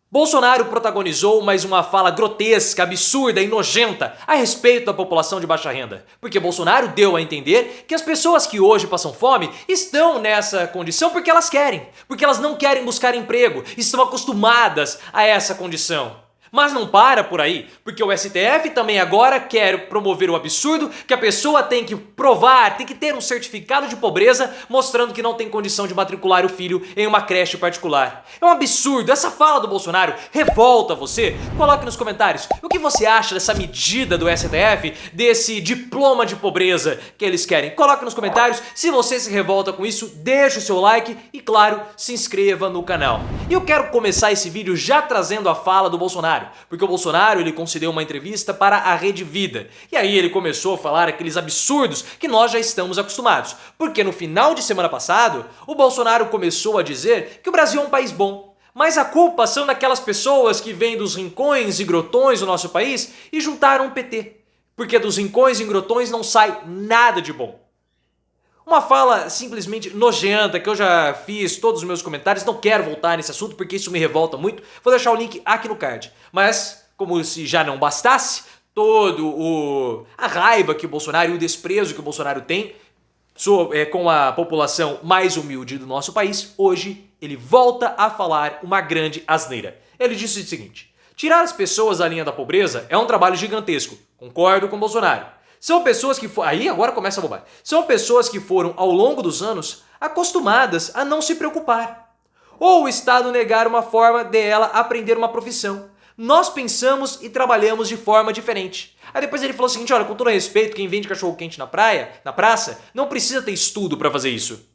Bolsonaro protagonizou mais uma fala grotesca, absurda e nojenta a respeito da população de baixa renda. Porque Bolsonaro deu a entender que as pessoas que hoje passam fome estão nessa condição porque elas querem. Porque elas não querem buscar emprego, estão acostumadas a essa condição. Mas não para por aí, porque o STF também agora quer promover o absurdo que a pessoa tem que provar, tem que ter um certificado de pobreza mostrando que não tem condição de matricular o filho em uma creche particular. É um absurdo, essa fala do Bolsonaro revolta você? Coloque nos comentários o que você acha dessa medida do STF, desse diploma de pobreza que eles querem. Coloque nos comentários, se você se revolta com isso, deixa o seu like e claro, se inscreva no canal. E eu quero começar esse vídeo já trazendo a fala do Bolsonaro. Porque o Bolsonaro ele concedeu uma entrevista para a Rede Vida. E aí ele começou a falar aqueles absurdos que nós já estamos acostumados. Porque no final de semana passado, o Bolsonaro começou a dizer que o Brasil é um país bom. Mas a culpa são daquelas pessoas que vêm dos rincões e grotões do nosso país e juntaram o PT. Porque dos rincões e grotões não sai nada de bom. Uma fala simplesmente nojenta que eu já fiz todos os meus comentários, não quero voltar nesse assunto porque isso me revolta muito, vou deixar o link aqui no card. Mas, como se já não bastasse, a raiva que o Bolsonaro e o desprezo que o Bolsonaro tem com a população mais humilde do nosso país, hoje ele volta a falar uma grande asneira. Ele disse o seguinte: tirar as pessoas da linha da pobreza é um trabalho gigantesco, concordo com o Bolsonaro. São pessoas que aí agora começa a bobagem. São pessoas que foram ao longo dos anos acostumadas a não se preocupar. Ou o Estado negar uma forma de ela aprender uma profissão. Nós pensamos e trabalhamos de forma diferente. Aí depois ele falou o seguinte: olha, com todo respeito, quem vende cachorro quente na praça, não precisa ter estudo para fazer isso.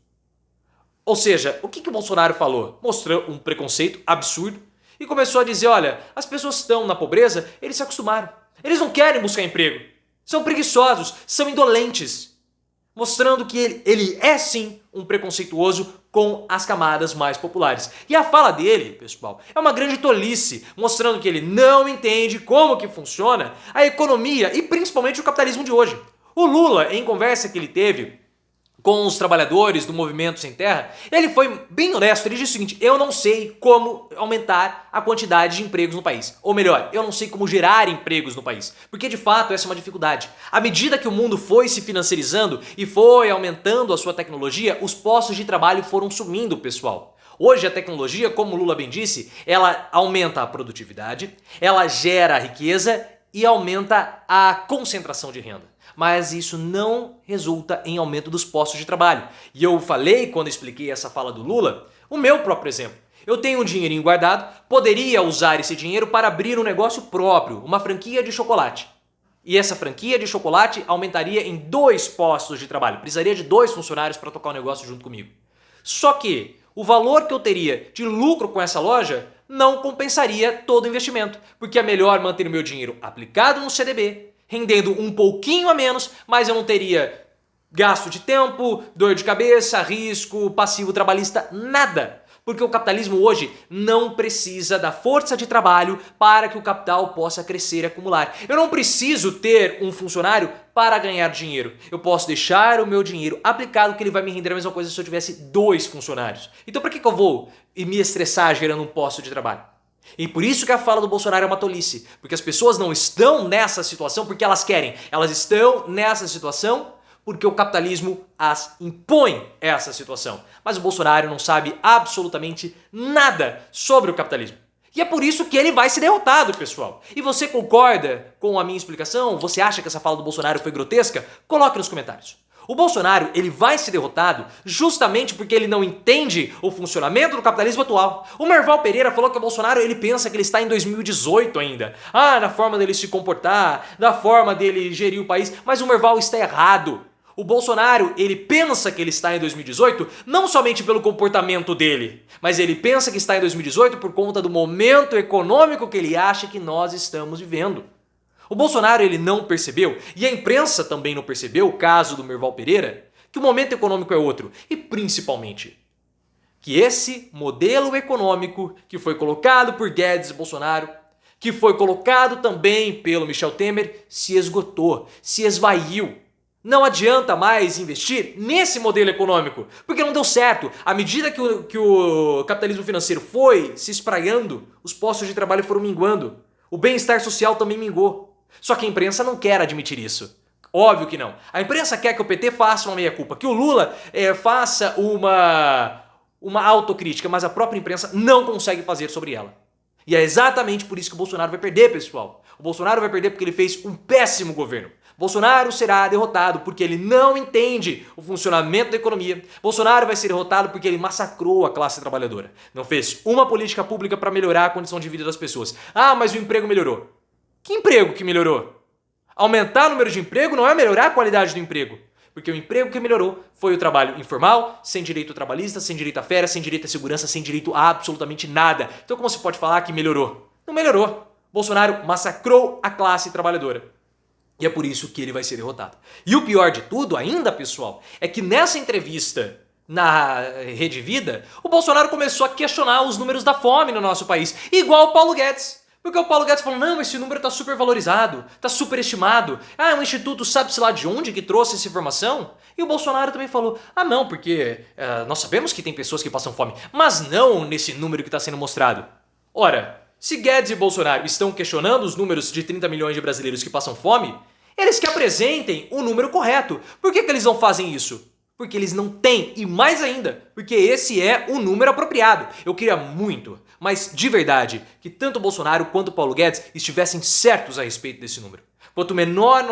Ou seja, o que o Bolsonaro falou? Mostrou um preconceito absurdo e começou a dizer: olha, as pessoas que estão na pobreza, eles se acostumaram. Eles não querem buscar emprego. São preguiçosos, são indolentes, mostrando que ele é sim um preconceituoso com as camadas mais populares. E a fala dele, pessoal, é uma grande tolice, mostrando que ele não entende como que funciona a economia e principalmente o capitalismo de hoje. O Lula, em conversa que ele teve com os trabalhadores do Movimento Sem Terra, ele foi bem honesto, ele disse o seguinte: eu não sei como aumentar a quantidade de empregos no país. Ou melhor, eu não sei como gerar empregos no país. Porque de fato essa é uma dificuldade. À medida que o mundo foi se financiarizando e foi aumentando a sua tecnologia, os postos de trabalho foram sumindo, pessoal. Hoje a tecnologia, como o Lula bem disse, ela aumenta a produtividade, ela gera riqueza e aumenta a concentração de renda. Mas isso não resulta em aumento dos postos de trabalho. E eu falei, quando expliquei essa fala do Lula, o meu próprio exemplo. Eu tenho um dinheirinho guardado, poderia usar esse dinheiro para abrir um negócio próprio, uma franquia de chocolate. E essa franquia de chocolate aumentaria em 2 postos de trabalho. Precisaria de 2 funcionários para tocar o negócio junto comigo. Só que o valor que eu teria de lucro com essa loja não compensaria todo o investimento, porque é melhor manter o meu dinheiro aplicado no CDB, rendendo um pouquinho a menos, mas eu não teria gasto de tempo, dor de cabeça, risco, passivo trabalhista, nada. Porque o capitalismo hoje não precisa da força de trabalho para que o capital possa crescer e acumular. Eu não preciso ter um funcionário para ganhar dinheiro. Eu posso deixar o meu dinheiro aplicado que ele vai me render a mesma coisa se eu tivesse 2 funcionários. Então por que eu vou me estressar gerando um posto de trabalho? E por isso que a fala do Bolsonaro é uma tolice. Porque as pessoas não estão nessa situação porque elas querem. Elas estão nessa situação porque o capitalismo as impõe essa situação. Mas o Bolsonaro não sabe absolutamente nada sobre o capitalismo. E é por isso que ele vai ser derrotado, pessoal. E você concorda com a minha explicação? Você acha que essa fala do Bolsonaro foi grotesca? Coloque nos comentários. O Bolsonaro ele vai ser derrotado justamente porque ele não entende o funcionamento do capitalismo atual. O Merval Pereira falou que o Bolsonaro ele pensa que ele está em 2018 ainda. Na forma dele se comportar, da forma dele gerir o país, mas o Merval está errado. O Bolsonaro, ele pensa que ele está em 2018 não somente pelo comportamento dele, mas ele pensa que está em 2018 por conta do momento econômico que ele acha que nós estamos vivendo. O Bolsonaro ele não percebeu, e a imprensa também não percebeu, o caso do Merval Pereira, que o momento econômico é outro. E principalmente, que esse modelo econômico que foi colocado por Guedes e Bolsonaro, que foi colocado também pelo Michel Temer, se esgotou, se esvaiu. Não adianta mais investir nesse modelo econômico, porque não deu certo. À medida que o capitalismo financeiro foi se espraiando, os postos de trabalho foram minguando. O bem-estar social também mingou. Só que a imprensa não quer admitir isso. Óbvio que não. A imprensa quer que o PT faça uma meia-culpa, que o Lula faça uma autocrítica, mas a própria imprensa não consegue fazer sobre ela. E é exatamente por isso que o Bolsonaro vai perder, pessoal. O Bolsonaro vai perder porque ele fez um péssimo governo. Bolsonaro será derrotado porque ele não entende o funcionamento da economia. Bolsonaro vai ser derrotado porque ele massacrou a classe trabalhadora. Não fez uma política pública para melhorar a condição de vida das pessoas. Ah, mas o emprego melhorou. Que emprego que melhorou? Aumentar o número de emprego não é melhorar a qualidade do emprego. Porque o emprego que melhorou foi o trabalho informal, sem direito trabalhista, sem direito a férias, sem direito à segurança, sem direito a absolutamente nada. Então como se pode falar que melhorou? Não melhorou. Bolsonaro massacrou a classe trabalhadora. E é por isso que ele vai ser derrotado. E o pior de tudo ainda, pessoal, é que nessa entrevista na Rede Vida, o Bolsonaro começou a questionar os números da fome no nosso país, igual o Paulo Guedes. Porque o Paulo Guedes falou, não, esse número está super valorizado, está superestimado. Ah, é um instituto sabe-se lá de onde que trouxe essa informação? E o Bolsonaro também falou, ah não, porque nós sabemos que tem pessoas que passam fome, mas não nesse número que está sendo mostrado. Ora, se Guedes e Bolsonaro estão questionando os números de 30 milhões de brasileiros que passam fome, eles que apresentem o número correto. Por que eles não fazem isso? Porque eles não têm, e mais ainda, porque esse é o número apropriado. Eu queria muito, mas de verdade, que tanto o Bolsonaro quanto o Paulo Guedes estivessem certos a respeito desse número. Quanto menor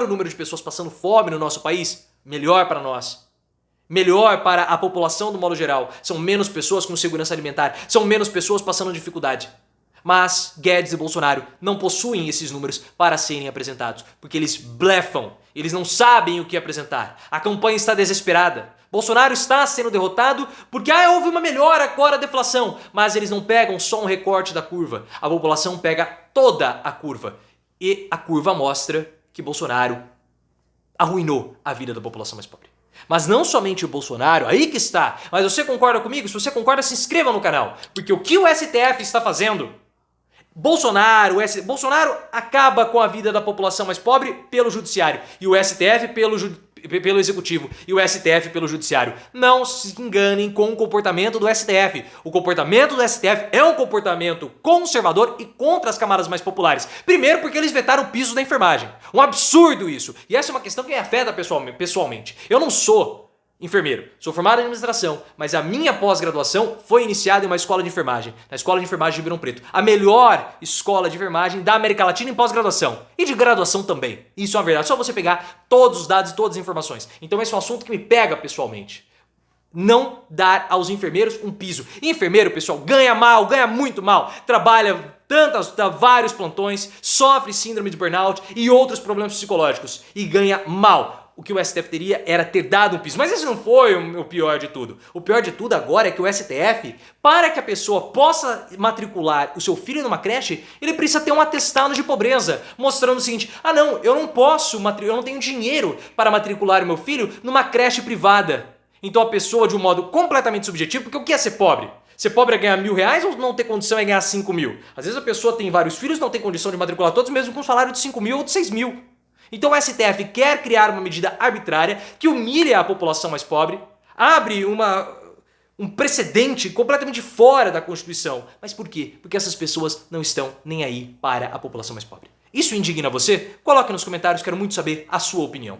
o número de pessoas passando fome no nosso país, melhor para nós. Melhor para a população do modo geral. São menos pessoas com segurança alimentar, são menos pessoas passando dificuldade. Mas Guedes e Bolsonaro não possuem esses números para serem apresentados, porque eles blefam, eles não sabem o que apresentar. A campanha está desesperada. Bolsonaro está sendo derrotado porque houve uma melhora agora da deflação, mas eles não pegam só um recorte da curva. A população pega toda a curva. E a curva mostra que Bolsonaro arruinou a vida da população mais pobre. Mas não somente o Bolsonaro, aí que está. Mas você concorda comigo? Se você concorda, se inscreva no canal. Porque o que o STF está fazendo... Bolsonaro acaba com a vida da população mais pobre pelo judiciário e o STF pelo executivo e o STF pelo judiciário. Não se enganem com o comportamento do STF. O comportamento do STF é um comportamento conservador e contra as camadas mais populares. Primeiro porque eles vetaram o piso da enfermagem. Um absurdo isso. E essa é uma questão que me afeta pessoalmente. Eu não sou enfermeiro. Sou formado em administração, mas a minha pós-graduação foi iniciada em uma escola de enfermagem, na Escola de Enfermagem de Ribeirão Preto. A melhor escola de enfermagem da América Latina em pós-graduação. E de graduação também. Isso é uma verdade. Só você pegar todos os dados e todas as informações. Então esse é um assunto que me pega pessoalmente. Não dar aos enfermeiros um piso. E enfermeiro, pessoal, ganha mal, ganha muito mal. Trabalha vários plantões, sofre síndrome de burnout e outros problemas psicológicos. E ganha mal. O que o STF teria era ter dado um piso. Mas esse não foi o pior de tudo. O pior de tudo agora é que o STF, para que a pessoa possa matricular o seu filho numa creche, ele precisa ter um atestado de pobreza, mostrando o seguinte, ah não, eu não tenho dinheiro para matricular o meu filho numa creche privada. Então a pessoa, de um modo completamente subjetivo, porque o que é ser pobre? Ser pobre é ganhar R$1.000 ou não ter condição é ganhar 5 mil? Às vezes a pessoa tem vários filhos, não tem condição de matricular todos, mesmo com um salário de 5 mil ou de 6 mil. Então o STF quer criar uma medida arbitrária que humilha a população mais pobre, abre um precedente completamente fora da Constituição. Mas por quê? Porque essas pessoas não estão nem aí para a população mais pobre. Isso indigna você? Coloque nos comentários, quero muito saber a sua opinião.